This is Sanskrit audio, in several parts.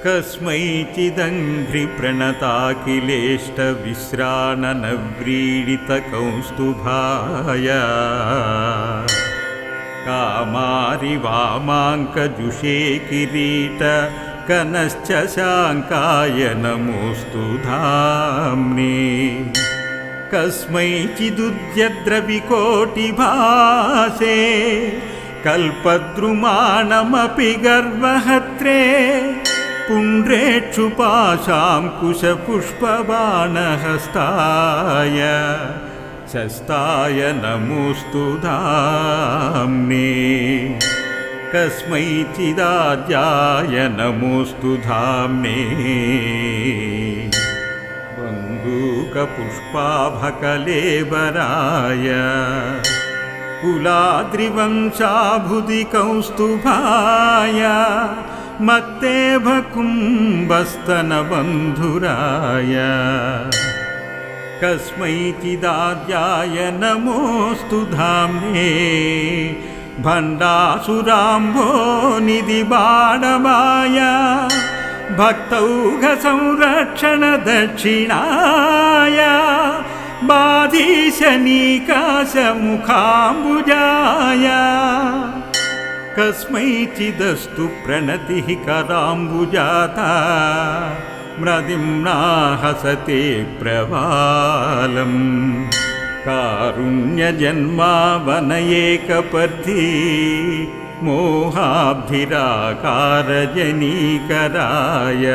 कस्मैचिदङ्घ्रिप्रणताखिलेष्टविश्राणनव्रीडितकौस्तुभाय कामारिवामाङ्कजुषे किरीट कनश्च शाङ्काय नमोऽस्तु धाम्ने कस्मैचिदुद्यद्रविकोटिभासे कल्पद्रुमाणमपि गर्वहत्रे पुण्ड्रेक्षुपाशाङ्कुशपुष्पबाणहस्ताय शस्ताय नमोऽस्तु धाम्ने कस्मैचिदाद्याय नमोऽस्तु धाम्ने बन्धूकपुष्पाभकलेबराय कुलाद्रिवंशाभुदिकौस्तुभाय मत्तेभकुम्भस्तनबन्धुराय कस्मैचिदाद्याय नमोऽस्तु धाम्ने भण्डासुराम्भोनिधिबाणवाय भक्तौघसंरक्षणदक्षिणाय बाधीशनीकाशमुखाम्बुजाय कस्मैचिदस्तु प्रणतिः कराम्बुजाता म्रदिम्ना हसते प्रवालम् कारुण्यजन्मावनयेकपर्धी मोहाब्धिराकारजनीकराय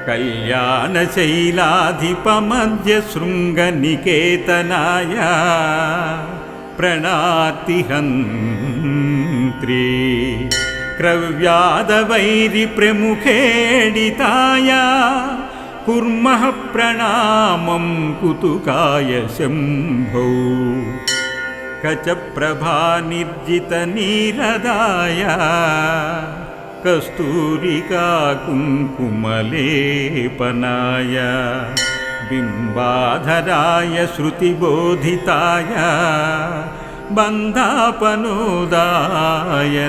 कल्याणशैलाधिपमध्यशृङ्गनिकेतनाय प्रणातिहन्त्री क्रव्यादवैरिप्रमुखेडिताय कुर्मः प्रणामं कुतुकाय शम्भो कचप्रभानिर्जितनीरदाय कस्तूरिका कुङ्कुमलेपनाय बिम्बाधराय श्रुतिबोधिताय बन्धापनोदाय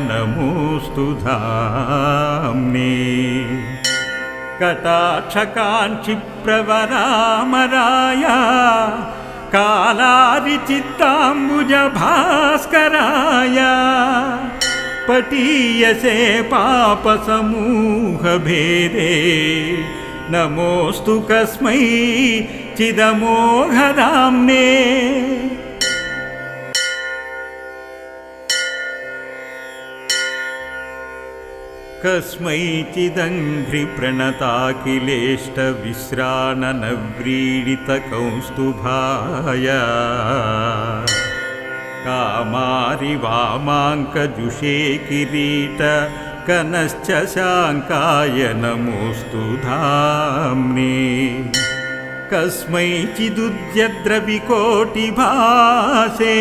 नमोऽस्तु धाम्ने कटाक्षकाञ्चिप्रवरामराय कालारिचित्ताम्बुजभास्कराय पटीयसे पापसमूहभेदे नमोऽस्तु कस्मै चिदमोघधाम्ने कस्मैचिदङ्घ्रिप्रणताखिलेष्टविश्राणनव्रीडितकौस्तुभाय कामारिवामाङ्कजुषे किरीट कनश्च शाङ्काय नमोऽस्तु धाम्ने कस्मैचिदुद्यद्रविकोटिभासे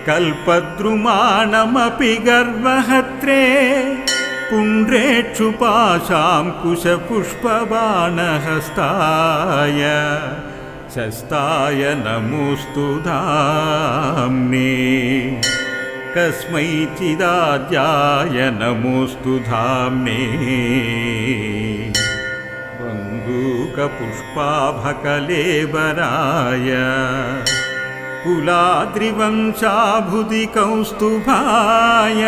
कल्पद्रुमाणमपि गर्वहत्रे पुण्ड्रेक्षुपाशाङ्कुशपुष्पबाणहस्ताय शस्ताय नमोऽस्तु धाम्ने कस्मैचिदाद्याय नमोऽस्तु धाम्ने बन्धूकपुष्पाभकलेबराय कुलाद्रिवंशाभुदिकौस्तुभाय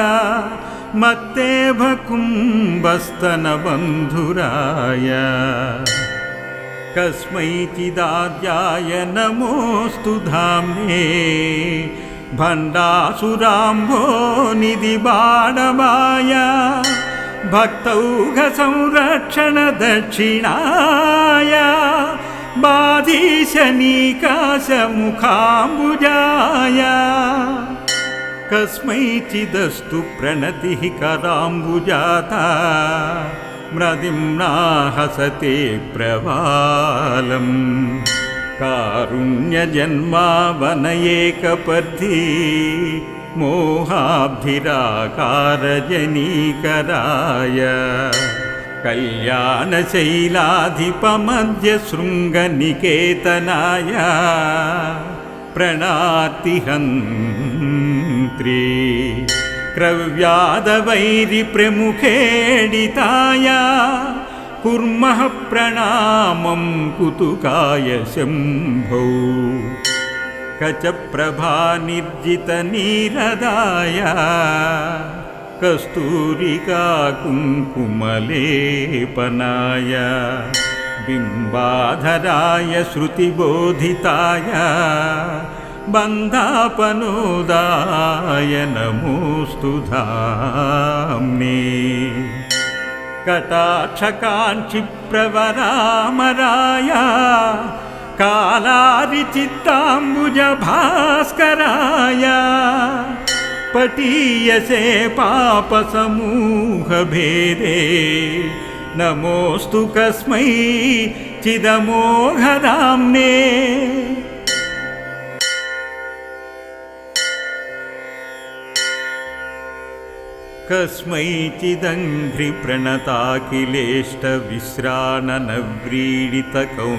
मत्तेभकुम्भस्तनबन्धुराय कस्मैचिदाद्याय नमोऽस्तु धाम्ने भण्डासुराम्भोनिधिबाणवाय भक्तौघसंरक्षणदक्षिणाय बाधीशनीकाशमुखाम्बुजाय कस्मैचिदस्तु प्रणतिः कराम्बुजाता म्रदिम्ना हसते प्रवालम् कारुण्यजन्मावनयेकपर्धी मोहाब्धिराकारजनीकराय कल्याणशैलाधिपमध्यशृङ्गनिकेतनाय प्रणातिहन्त्री क्रव्यादवैरिप्रमुखेडिताय कुर्मः प्रणामं कुतुकाय शम्भो कचप्रभानिर्जितनीरदाय कस्तूरिका कुङ्कुमलेपनाय बिम्बाधराय श्रुतिबोधिताय बन्धापनोदाय नमोऽस्तु धाम्ने कटाक्षकाञ्चिप्रवरामराय कालारिचित्ताम्बुजभास्कराय पटीयसे पापसमूहभेदे नमोऽस्तु कस्मै चिदमोघधाम्ने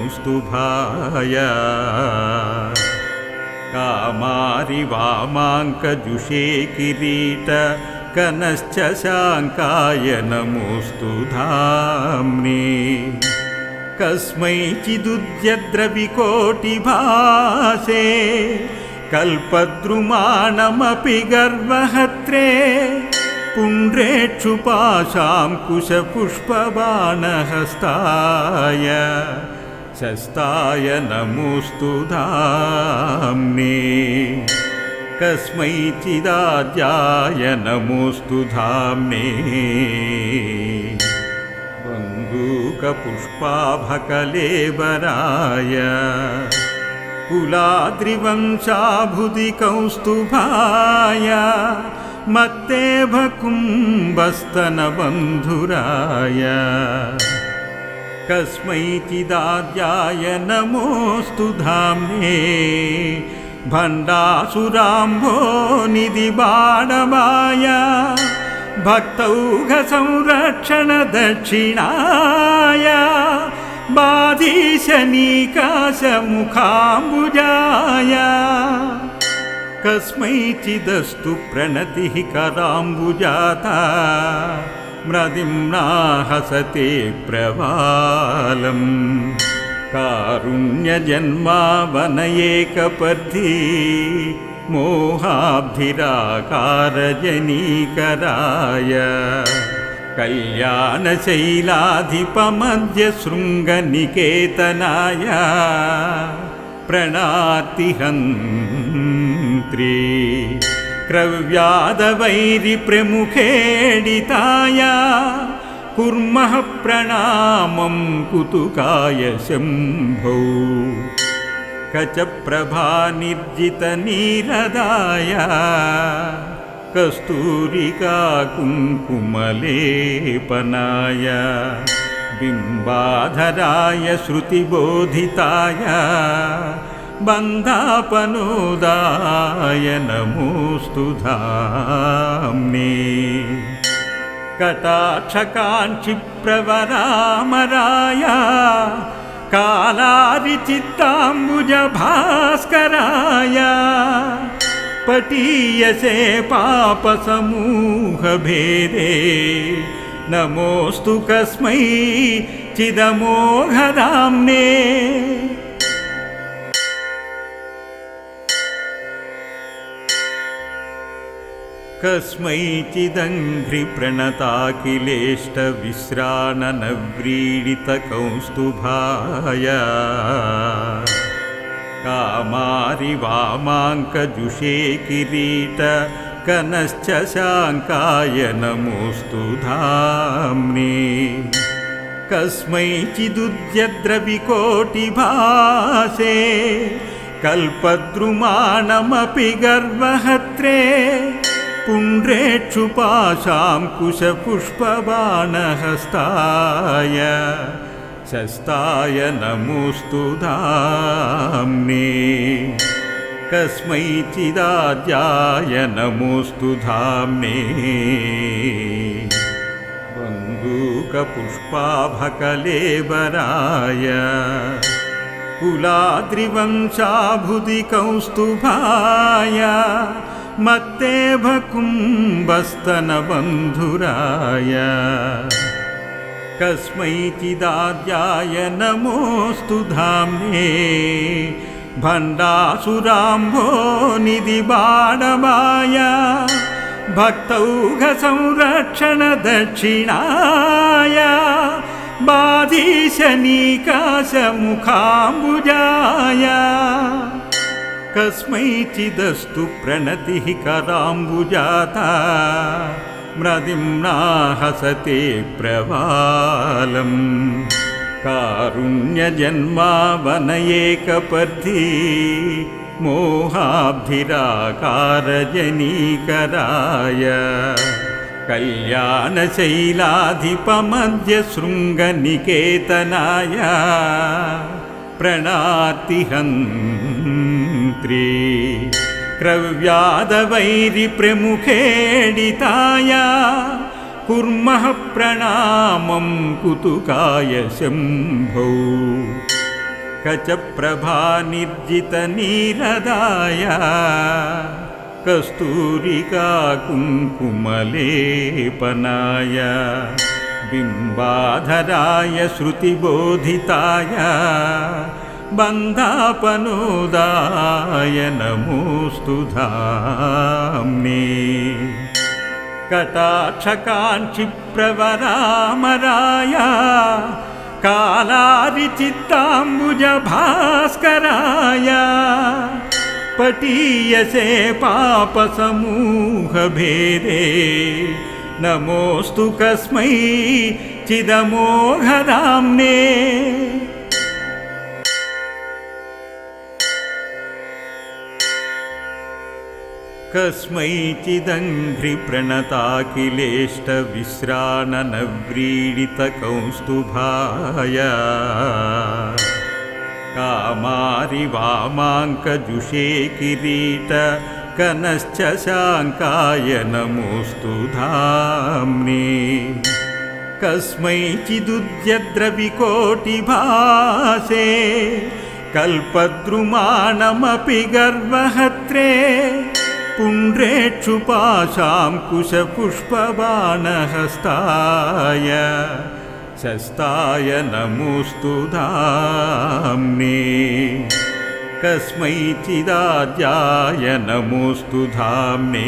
कस्मैचिदङ्घ्रिप्रणताखिलेष्टविश्राणनव्रीडितकौस्तुभाय कामारिवामाङ्कजुषे किरीटकनश्च शाङ्काय नमोऽस्तु धाम्ने कस्मैचिदुद्यद्रविकोटिभासे कल्पद्रुमाणमपि गर्वहत्रे पुण्ड्रेक्षुपाशाङ्कुशपुष्पबाणहस्ताय शस्ताय नमोऽस्तु धाम्ने कस्मैचिदाद्याय नमोऽस्तु धाम्ने बन्धूकपुष्पाभकलेबराय कुलाद्रिवंशाभुदिकौस्तुभाय मत्तेभकुम्भस्तनबन्धुराय कस्मैचिदाद्याय नमोऽस्तु धाम्ने भण्डासुराम्भोनिधिबाणवाय भक्तौघसंरक्षणदक्षिणाय बाधीशनीकाशमुखाम्बुजाय कस्मैचिदस्तु प्रणतिः कराम्बुजाता म्रदिम्ना हसते प्रवालम् कारुण्यजन्मावनयेकपर्धी मोहाब्धिराकारजनीकराय कल्याणशैलाधिपमध्यशृङ्गनिकेतनाय प्रणातिहन्त्री क्रव्यादवैरिप्रमुखेडिताय कुर्मः प्रणामं कुतुकाय शम्भो कचप्रभानिर्जितनीरदाय कस्तूरिका कुङ्कुमलेपनाय बिम्बाधराय श्रुतिबोधिताय बन्धापनोदाय नमोऽस्तु धाम्ने कटाक्षकाञ्चिप्रवरामराय कालारिचित्ताम्बुजभास्कराय पटीयसे पापसमूहभेदे नमोऽस्तु कस्मै चिदमोघधाम्ने कस्मैचिदङ्घ्रिप्रणताखिलेष्टविश्राणनव्रीडितकौस्तुभाय कामारिवामाङ्कजुषे किरीटकनश्च शाङ्काय नमोऽस्तु धाम्ने कस्मैचिदुद्यद्रविकोटिभासे कल्पद्रुमाणमपि गर्वहत्रे पुण्ड्रेक्षुपाशाङ्कुशपुष्पबाणहस्ताय शस्ताय नमोऽस्तु धाम्ने कस्मैचिदाद्याय नमोऽस्तु धाम्ने बन्धूकपुष्पाभकलेबराय कुलाद्रिवंशाभुदिकौस्तुभाय मत्तेभकुम्भस्तनबन्धुराय कस्मैचिदाद्याय नमोऽस्तु धाम्ने भण्डासुराम्भो निधिबाणवाय भक्तौघसंरक्षणदक्षिणाय बाधीशनीकाशमुखाम्बुजाय कस्मैचिदस्तु प्रणतिः कराम्बुजाता म्रदिम्ना हसते प्रवालम् कारुण्यजन्मावनयेकपर्थी मोहाब्धिराकारजनीकराय कल्याणशैलाधिपमध्यशृङ्गनिकेतनाय प्रणातिहन्त्री क्रव्यादवैरिप्रमुखेडिताय कुर्मः प्रणामं कुतुकाय शम्भो कचप्रभानिर्जितनीरदाय कस्तूरिका कुङ्कुमलेपनाय बिम्बाधराय श्रुतिबोधिताय बन्धापनोदाय नमोऽस्तु धाम्ने कटाक्षकाञ्क्षिप्रवरामराय कालारिचित्ताम्बुजभास्कराय पटीयसे पापसमूहभेदे नमोऽस्तु कस्मै चिदमोघधाम्ने कस्मैचिदङ्घ्रिप्रणताखिलेष्टविश्राणनव्रीडितकौस्तुभाय कामारिवामाङ्कजुषे किरीट कनश्च शाङ्काय नमोऽस्तु धाम्ने कस्मैचिदुद्यद्रविकोटिभासे कल्पद्रुमाणमपि गर्वहत्रे पुण्ड्रेक्षुपाशाङ्कुशपुष्पबाणहस्ताय शस्ताय नमोऽस्तु धाम्ने कस्मैचिदाद्याय नमोऽस्तु धाम्ने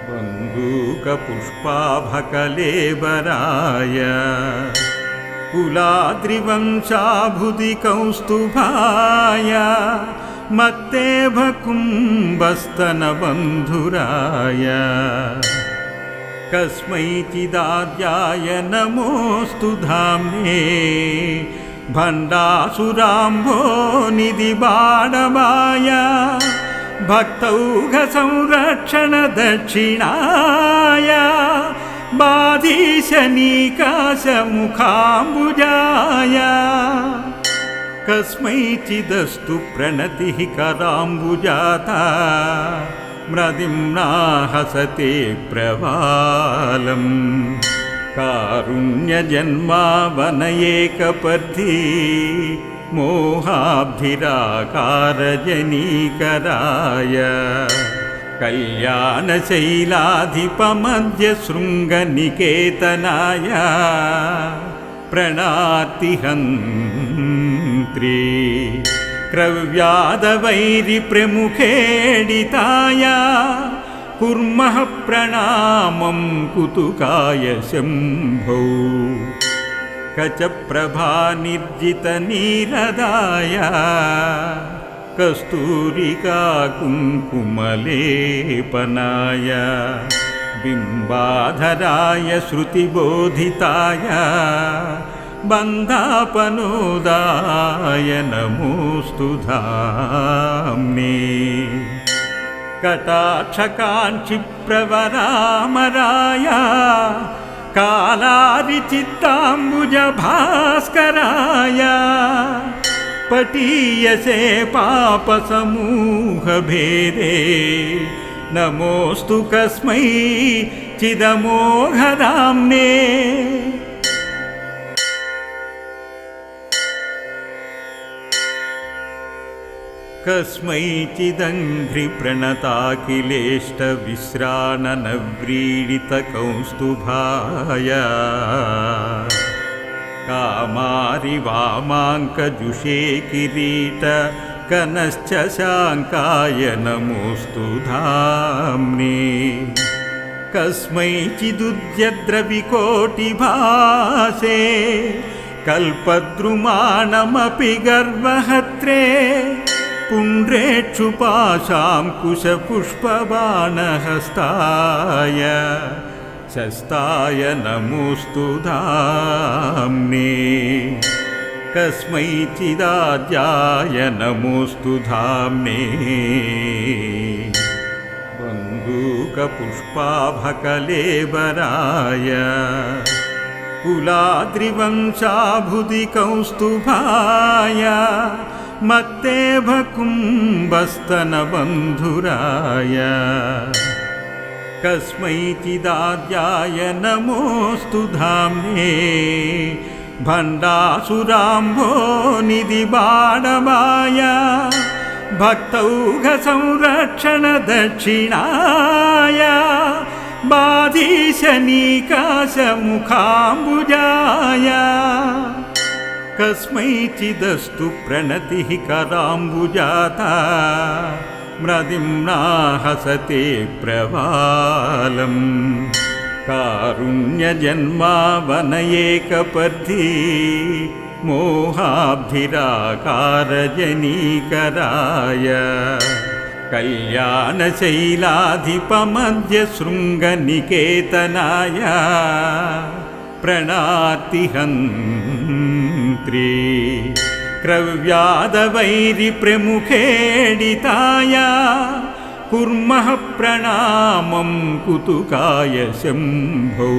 बन्दूकपुष्पाभकलेबराय कुलाद्रिवंशाभुदिकौस्तुभाय मत्तेभकुम्भस्तनबन्धुराय कस्मैचिदाद्याय नमोऽस्तु धाम्ने भण्डासुराम्भो निधिबाणवाय भक्तौघसंरक्षणदक्षिणाय बाधीशनीकाशमुखाम्बुजाय कस्मैचिदस्तु प्रणतिः कराम्बुजाता म्रदिम्ना हसते प्रवालम् कारुण्यजन्मावनयेकपर्थी मोहाब्धिराकारजनीकराय कल्याणशैलाधिपमध्यशृङ्गनिकेतनाय प्रणातिहन्त्री क्रव्यादवैरिप्रमुखेडिताय कुर्मः प्रणामं कुतुकाय शम्भो कचप्रभानिर्जितनीरदाय कस्तूरिका कुङ्कुमलेपनाय बिम्बाधराय श्रुतिबोधिताय बन्धापनोदाय नमोऽस्तु धाम्ने कटाक्षकाञ्क्षिप्रवरामराय कालारिचित्ताम्बुजभास्कराय पटीयसे पापसमूहभेदे नमोऽस्तु कस्मै चिदमोघधाम्ने कस्मैचिदङ्घ्रिप्रणताखिलेष्टविश्राणनव्रीडितकौस्तुभाय कामारिवामाङ्कजुषे किरीट कनश्च शाङ्काय नमोऽस्तु धाम्ने कस्मैचिदुद्यद्रविकोटिभासे कल्पद्रुमाणमपि गर्वहत्रे पुण्ड्रेक्षुपाशाङ्कुशपुष्पबाणहस्ताय शस्ताय नमोऽस्तु धाम्ने कस्मैचिदाद्याय नमोऽस्तु धाम्ने बन्दूकपुष्पाभकलेबराय कुलाद्रिवंशाभुदिकौस्तुभाय मत्तेभकुम्भस्तनबन्धुराय कस्मैचिदाद्याय नमोऽस्तु धाम्ने भण्डासुराम्भोनिधिबाणवाय भक्तौघसंरक्षणदक्षिणाय बाधीशनीकाशमुखाम्बुजाय कस्मैचिदस्तु प्रणतिः कराम्बुजाता म्रदिम्ना हसते प्रवालम् कारुण्यजन्मावनयेकपर्धी मोहाब्धिराकारजनीकराय कल्याणशैलाधिपमध्यशृङ्गनिकेतनाय प्रणातिहन्त्री क्रव्यादवैरिप्रमुखेडिताय कुर्मः प्रणामं कुतुकाय शम्भो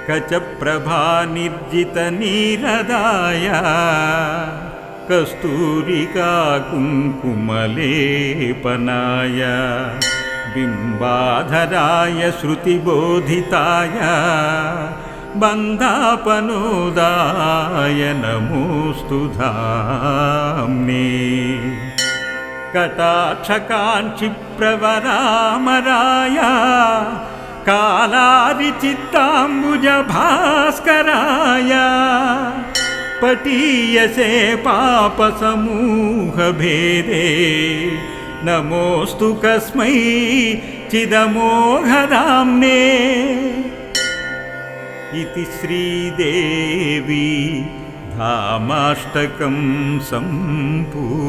कचप्रभानिर्जितनीरदाय कस्तूरिका कुङ्कुमलेपनाय बिम्बाधराय श्रुतिबोधिताय बन्धापनोदाय नमोऽस्तु धाम्ने कटाक्षकाञ्चिप्रवरामराय कालारिचित्ताम्बुजभास्कराय पटीयसे पापसमूहभेदे नमोऽस्तु कस्मै चिदमोघधाम्ने इति श्रीदेवी धामाष्टकं सम्पूर्णम्।